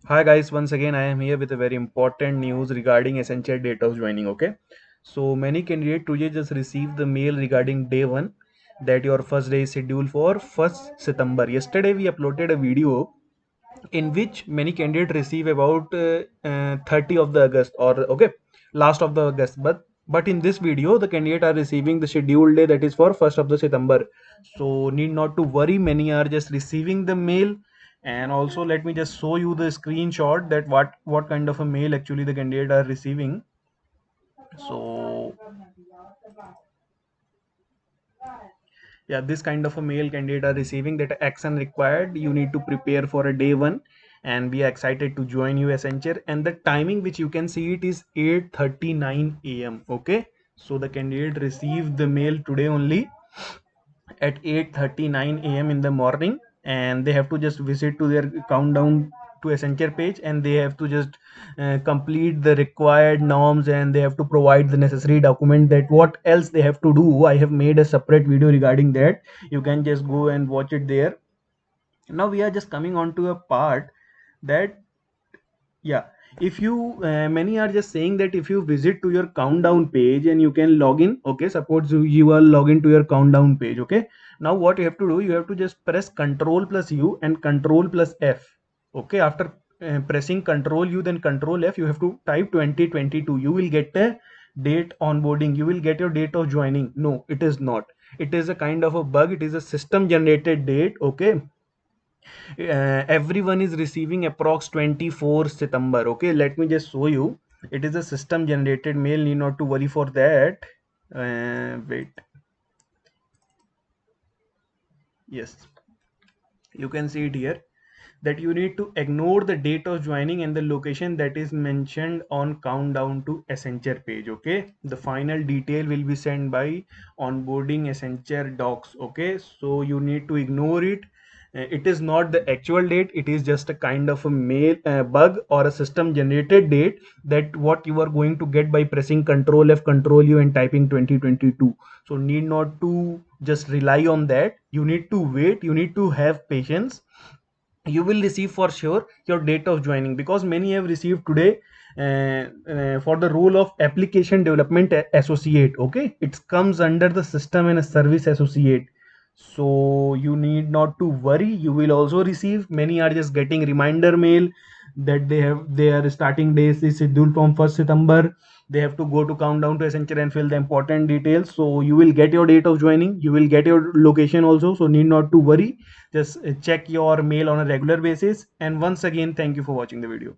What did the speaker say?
Hi guys, once again I am here with a very important news regarding Accenture date of joining. Okay, so many candidates today just received the mail regarding day one that your first day is scheduled for 1st September. Yesterday we uploaded a video in which many candidates receive about 30 of the August or okay last of the August, but in this video the candidate are receiving the scheduled day, that is for 1st of the September. So need not to worry, many are just receiving the mail. And also let me just show you the screenshot that what kind of a mail actually the candidate are receiving. So yeah, this kind of a mail candidate are receiving that action required, you need to prepare for a day one and we are excited to join you Accenture. And the timing which you can see it is 8:39 a.m. Okay, so the candidate received the mail today only at 8:39 a.m. in the morning, and they have to just visit to their countdown to Accenture page, and they have to just complete the required norms, and they have to provide the necessary document. That what else they have to do, I have made a separate video regarding that. You can just go and watch it there. Now we are just coming on to a part that, yeah, if you many are just saying that if you visit to your countdown page and you can log in. Okay, suppose you are login to your countdown page. Okay, now what you have to do, you have to just press Control plus U and Control plus F. Okay, after pressing Control U then Control F, you have to type 2022. You will get a date onboarding, you will get your date of joining. No, it is not. It is a kind of a bug, it is a system generated date. Okay, everyone is receiving approx 24 September. Okay, let me just show you. It is a system generated mail, need not to worry for that. Wait, yes, you can see it here that you need to ignore the date of joining and the location that is mentioned on countdown to Accenture page. Okay, the final detail will be sent by onboarding Accenture docs. Okay, so you need to ignore it. It is not the actual date, it is just a kind of a mail bug or a system generated date, that what you are going to get by pressing Control F Control U and typing 2022. So need not to just rely on that, you need to wait, you need to have patience. You will receive for sure your date of joining, because many have received today for the role of application development associate. Okay, it comes under the system and a service associate. So you need not to worry, you will also receive. Many are just getting reminder mail that they have their starting days is scheduled from 1st September. They have to go to countdown to Accenture and fill the important details. So you will get your date of joining, you will get your location also, so need not to worry. Just check your mail on a regular basis. And once again, thank you for watching the video.